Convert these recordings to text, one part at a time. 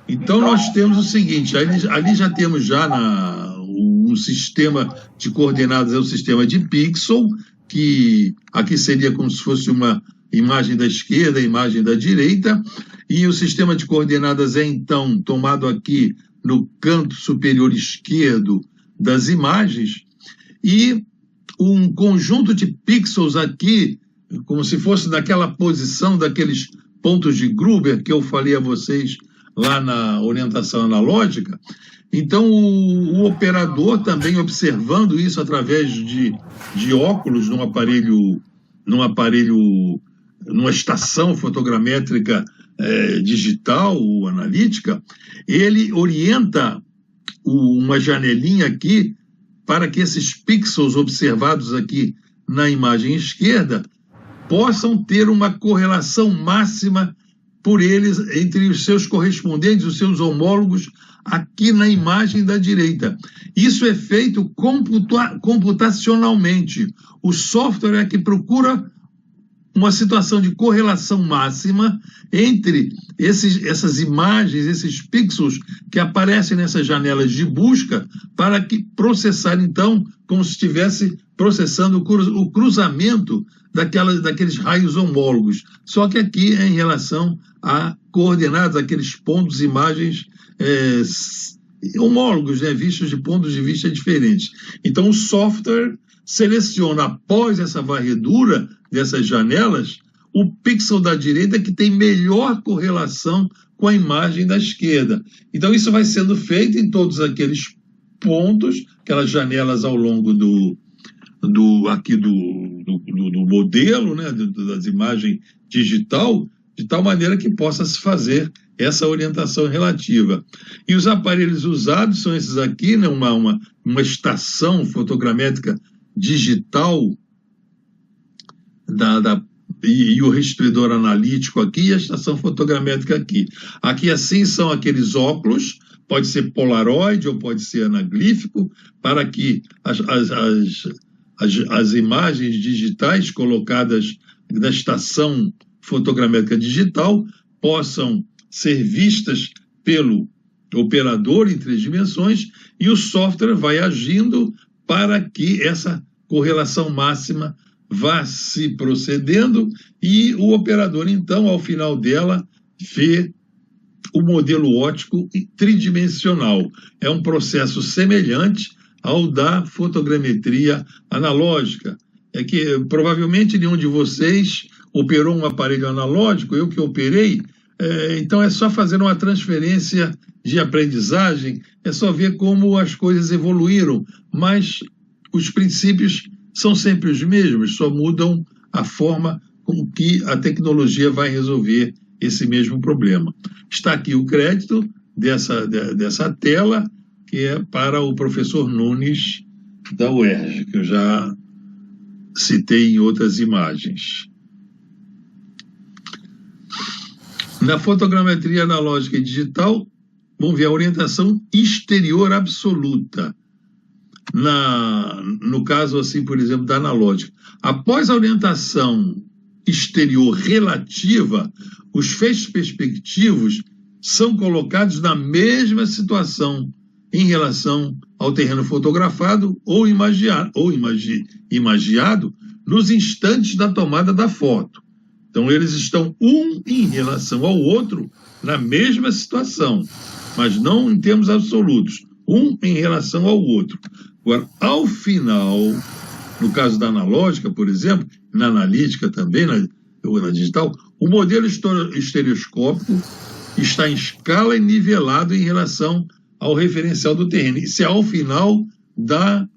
Então, nós temos o seguinte, ali já temos já um sistema de coordenadas, é o sistema de pixel, que aqui seria como se fosse uma imagem da esquerda, imagem da direita, e o sistema de coordenadas é, então, tomado aqui no canto superior esquerdo das imagens, e um conjunto de pixels aqui, como se fosse daquela posição, daqueles pontos de Gruber que eu falei a vocês lá na orientação analógica. Então, o operador também observando isso através de óculos numa estação fotogramétrica digital ou analítica, ele orienta uma janelinha aqui para que esses pixels observados aqui na imagem esquerda possam ter uma correlação máxima por eles entre os seus correspondentes, os seus homólogos, aqui na imagem da direita. Isso é feito computacionalmente. O software é que procura uma situação de correlação máxima entre essas imagens, esses pixels que aparecem nessas janelas de busca, para que processar, então, como se estivesse processando o cruzamento daqueles raios homólogos. Só que aqui é em relação a coordenadas, aqueles pontos, imagens homólogos, né, vistos de pontos de vista diferentes. Então, o software seleciona, após essa varredura dessas janelas, o pixel da direita que tem melhor correlação com a imagem da esquerda. Então, isso vai sendo feito em todos aqueles pontos, aquelas janelas ao longo do modelo, né, das imagens digital, de tal maneira que possa se fazer essa orientação relativa. E os aparelhos usados são esses aqui, né, uma estação fotogramétrica digital e o restituidor analítico aqui e a estação fotogramétrica aqui. Aqui, assim, são aqueles óculos, pode ser polaroid ou pode ser anaglífico, para que as imagens digitais colocadas na estação fotogramétrica digital possam ser vistas pelo operador em 3 dimensões, e o software vai agindo para que essa correlação máxima vá se procedendo, e o operador, então, ao final dela, vê o modelo óptico tridimensional. É um processo semelhante ao da fotogrametria analógica. É que provavelmente nenhum de vocês operou um aparelho analógico, eu que operei, então é só fazer uma transferência de aprendizagem, é só ver como as coisas evoluíram, mas os princípios são sempre os mesmos, só mudam a forma com que a tecnologia vai resolver esse mesmo problema. Está aqui o crédito dessa tela, que é para o professor Nunes, da UERJ, que eu já citei em outras imagens. Na fotogrametria analógica e digital, vamos ver a orientação exterior absoluta. No caso, assim, por exemplo, da analógica. Após a orientação exterior relativa, os feixes perspectivos são colocados na mesma situação em relação ao terreno fotografado ou imagiado nos instantes da tomada da foto. Então, eles estão um em relação ao outro na mesma situação, mas não em termos absolutos, um em relação ao outro. Agora, ao final, no caso da analógica, por exemplo, na analítica também, na digital, o modelo estereoscópico está em escala e nivelado em relação ao referencial do terreno. Isso é ao final da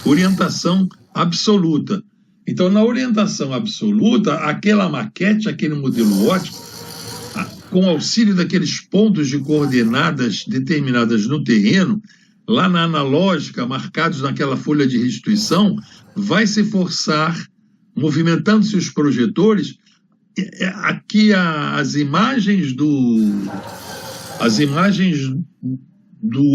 orientação absoluta. Então, na orientação absoluta, aquela maquete, aquele modelo óptico, com auxílio daqueles pontos de coordenadas determinadas no terreno, lá na analógica, marcados naquela folha de restituição, vai se forçar, movimentando-se os projetores, aqui as imagens do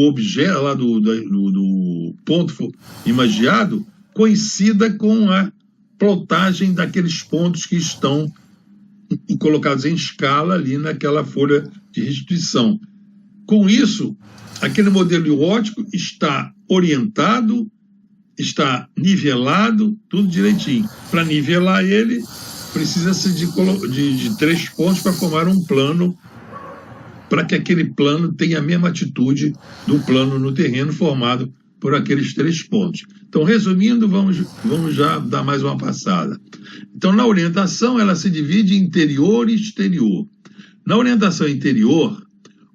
objeto, lá do ponto imagiado, coincida com a plotagem daqueles pontos que estão colocados em escala ali naquela folha de restituição. Com isso, aquele modelo óptico está orientado, está nivelado, tudo direitinho. Para nivelar ele, precisa-se de 3 pontos para formar um plano, para que aquele plano tenha a mesma atitude do plano no terreno formado por aqueles 3 pontos. Então, resumindo, vamos já dar mais uma passada. Então, na orientação, ela se divide em interior e exterior. Na orientação interior,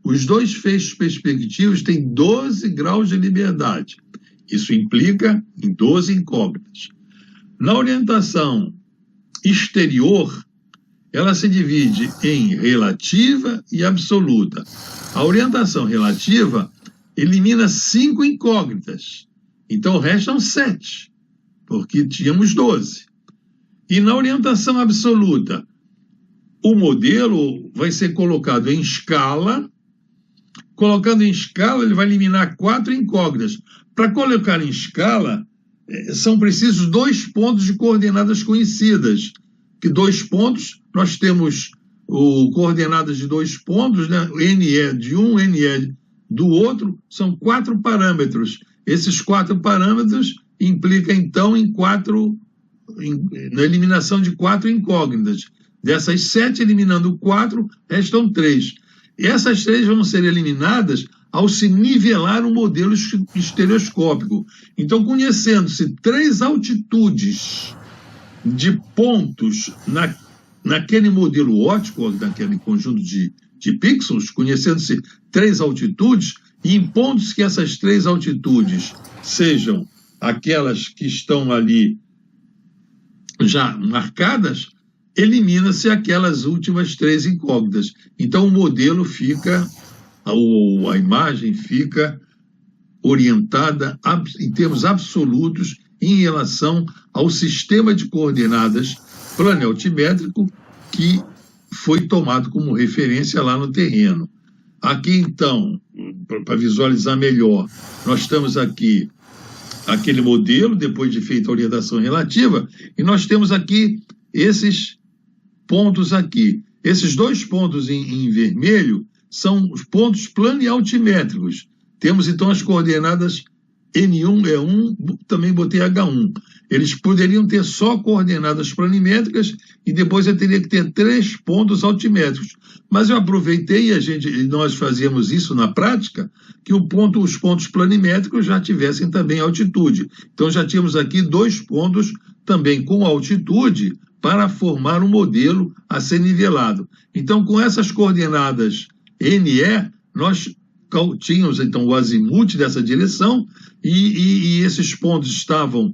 os 2 feixes perspectivos têm 12 graus de liberdade. Isso implica em 12 incógnitas. Na orientação exterior, ela se divide em relativa e absoluta. A orientação relativa elimina 5 incógnitas. Então, restam 7, porque tínhamos 12. E na orientação absoluta, o modelo vai ser colocado em escala. Colocando em escala, ele vai eliminar 4 incógnitas. Para colocar em escala, são precisos 2 pontos de coordenadas conhecidas. Que 2 pontos, nós temos coordenadas de 2 pontos, né? NE de um, NE do outro, são 4 parâmetros. Esses 4 parâmetros implicam, então, na eliminação de 4 incógnitas. Dessas 7, eliminando 4, restam 3. Essas 3 vão ser eliminadas ao se nivelar um modelo estereoscópico. Então, conhecendo-se 3 altitudes de pontos naquele modelo óptico, naquele conjunto de pixels, conhecendo-se 3 altitudes, e impondo-se que essas 3 altitudes sejam aquelas que estão ali já marcadas, elimina-se aquelas últimas 3 incógnitas. Então, o modelo fica, ou a imagem fica orientada em termos absolutos em relação ao sistema de coordenadas plano-altimétrico que foi tomado como referência lá no terreno. Aqui, então, para visualizar melhor, nós estamos aqui, aquele modelo, depois de feita a orientação relativa, e nós temos aqui esses pontos aqui. Esses 2 pontos em vermelho são os pontos plano-altimétricos. Temos, então, as coordenadas N1, E1, também botei H1. Eles poderiam ter só coordenadas planimétricas e depois eu teria que ter 3 pontos altimétricos. Mas eu aproveitei, e nós fazíamos isso na prática, que os pontos planimétricos já tivessem também altitude. Então já tínhamos aqui 2 pontos também com altitude para formar um modelo a ser nivelado. Então, com essas coordenadas NE, nós tínhamos, então, o azimuth dessa direção e esses pontos estavam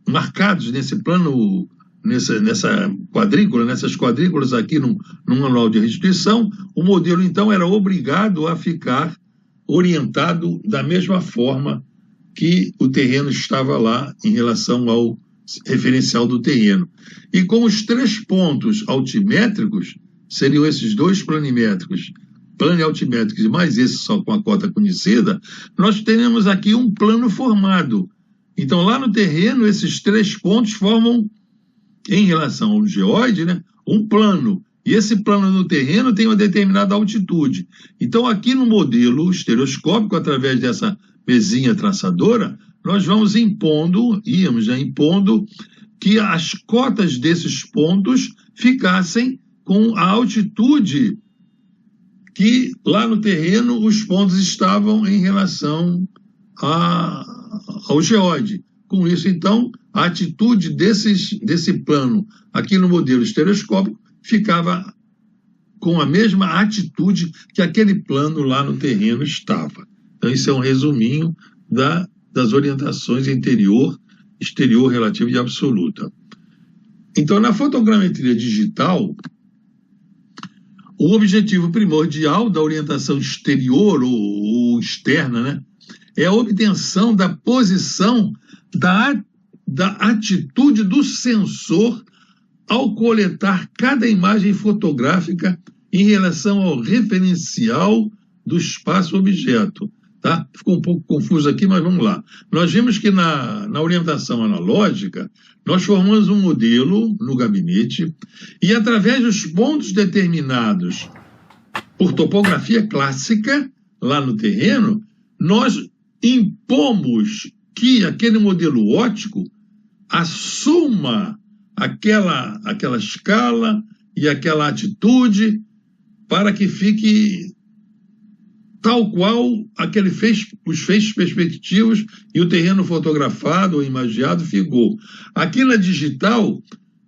marcados nesse plano, nessa quadrícula, nessas quadrículas aqui no manual de restituição. O modelo, então, era obrigado a ficar orientado da mesma forma que o terreno estava lá em relação ao referencial do terreno. E com os 3 pontos altimétricos, seriam esses 2 planimétricos, plano-altimétricos e mais esse só com a cota conhecida, nós teremos aqui um plano formado. Então, lá no terreno, esses 3 pontos formam, em relação ao geóide, né, um plano. E esse plano no terreno tem uma determinada altitude. Então, aqui no modelo estereoscópico, através dessa mesinha traçadora, nós íamos já impondo que as cotas desses pontos ficassem com a altitude que lá no terreno os pontos estavam em relação ao geóide. Com isso, então, a atitude desse plano aqui no modelo estereoscópico ficava com a mesma atitude que aquele plano lá no terreno estava. Então, isso é um resuminho das orientações interior, exterior, relativa e absoluta. Então, na fotogrametria digital, o objetivo primordial da orientação exterior ou externa, né, é a obtenção da posição da atitude do sensor ao coletar cada imagem fotográfica em relação ao referencial do espaço-objeto. Tá? Ficou um pouco confuso aqui, mas vamos lá. Nós vimos que na orientação analógica, nós formamos um modelo no gabinete e, através dos pontos determinados por topografia clássica, lá no terreno, nós impomos que aquele modelo óptico assuma aquela escala e aquela atitude para que fique tal qual os feixes perspectivos e o terreno fotografado ou imagiado ficou. Aqui na digital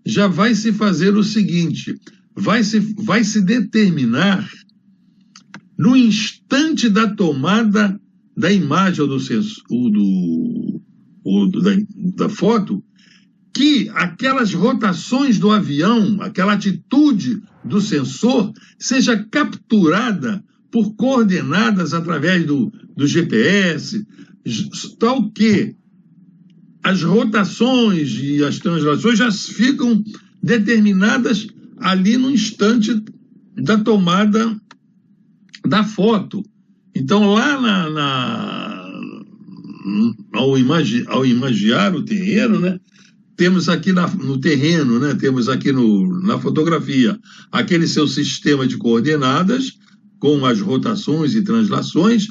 já vai se fazer o seguinte, vai se determinar no instante da tomada da imagem ou da foto, que aquelas rotações do avião, aquela atitude do sensor, seja capturada por coordenadas através do GPS, tal que as rotações e as translações já ficam determinadas ali no instante da tomada da foto. Então, lá ao imagiar o terreno, né, temos aqui no terreno, né, temos aqui na fotografia aquele seu sistema de coordenadas com as rotações e translações.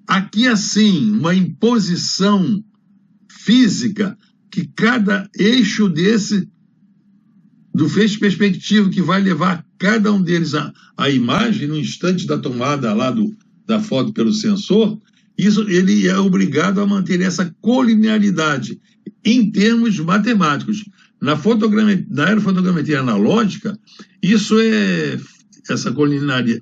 Aqui, assim, uma imposição física que cada eixo do feixe perspectivo que vai levar cada um deles à imagem no instante da tomada lá da foto pelo sensor, ele é obrigado a manter essa colinearidade em termos matemáticos. Na aerofotogrametria analógica, essa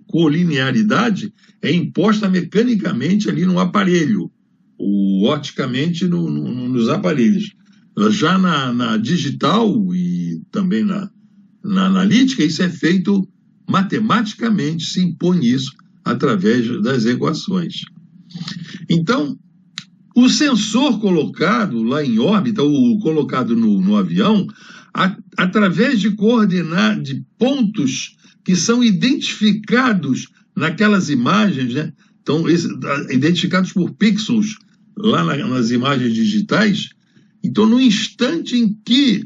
colinearidade é imposta mecanicamente ali no aparelho, opticamente nos aparelhos. Já na digital e também na analítica, isso é feito matematicamente, se impõe isso através das equações. Então, o sensor colocado lá em órbita, ou colocado no avião, através de pontos que são identificados naquelas imagens, né? Então, identificados por pixels lá nas imagens digitais. Então, no instante em que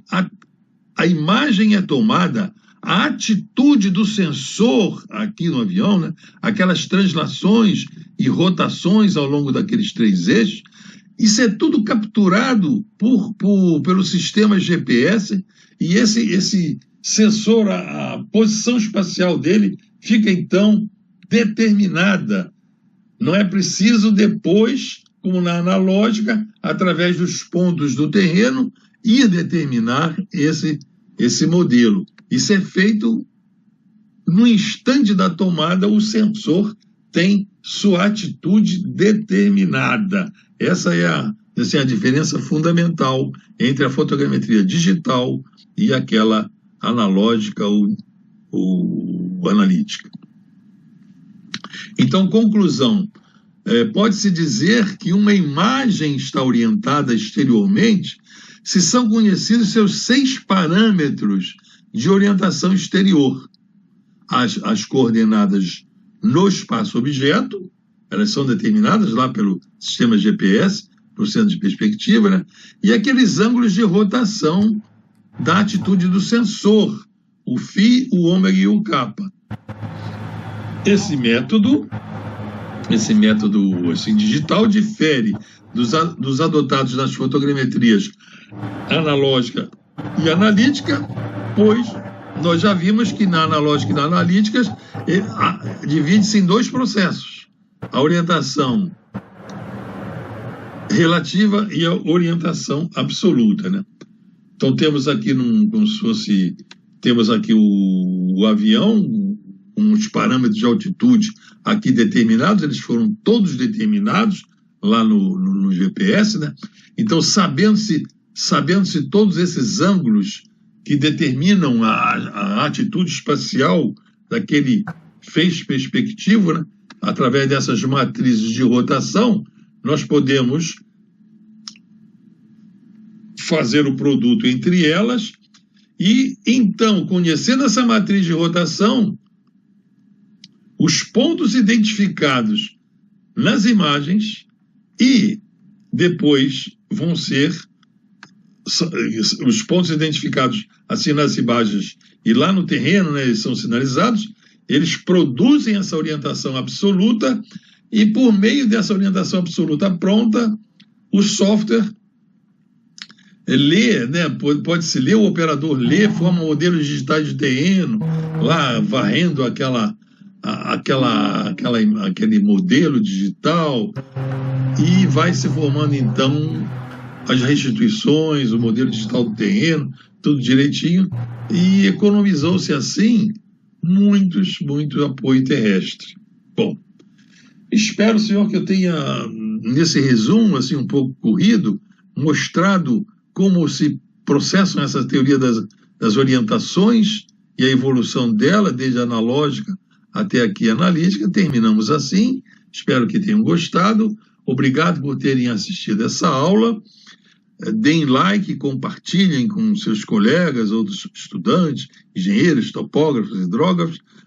a imagem é tomada, a atitude do sensor aqui no avião, né? Aquelas translações e rotações ao longo daqueles 3 eixos, isso é tudo capturado pelo sistema GPS, e esse sensor, a posição espacial dele fica então determinada. Não é preciso depois, como na analógica, através dos pontos do terreno, ir determinar esse modelo. Isso é feito no instante da tomada, o sensor tem sua atitude determinada. Essa é a diferença fundamental entre a fotogrametria digital e aquela analógica ou analítica. Então, conclusão. Pode-se dizer que uma imagem está orientada exteriormente se são conhecidos seus 6 parâmetros de orientação exterior. As coordenadas no espaço-objeto, elas são determinadas lá pelo sistema GPS, no centro de perspectiva, né? E aqueles ângulos de rotação da atitude do sensor, o φ, o ômega e o kappa. Esse método assim, digital difere dos adotados nas fotogrametrias analógica e analítica, pois nós já vimos que na analógica e na analítica divide-se em 2 processos: a orientação relativa e a orientação absoluta, né? Então temos aqui temos aqui o avião, uns parâmetros de altitude aqui determinados, eles foram todos determinados lá no GPS, né? Então, sabendo-se todos esses ângulos que determinam a atitude espacial daquele feixe perspectivo, né? Através dessas matrizes de rotação, nós podemos fazer o produto entre elas e, então, conhecendo essa matriz de rotação, os pontos identificados nas imagens e depois vão ser os pontos identificados assim nas imagens e lá no terreno, né, eles são sinalizados, eles produzem essa orientação absoluta E por meio dessa orientação absoluta pronta, o software lê, né, pode-se ler, o operador lê, forma modelos digitais de terreno, lá varrendo aquele modelo digital, e vai se formando então as restituições, o modelo digital do terreno, tudo direitinho, e economizou-se assim muito apoio terrestre. Bom, espero, senhor, que eu tenha, nesse resumo, assim, um pouco corrido, mostrado como se processam essa teoria das orientações e a evolução dela, desde a analógica até aqui a analítica. Terminamos assim, espero que tenham gostado. Obrigado por terem assistido essa aula. Deem like, compartilhem com seus colegas, outros estudantes, engenheiros, topógrafos, hidrógrafos,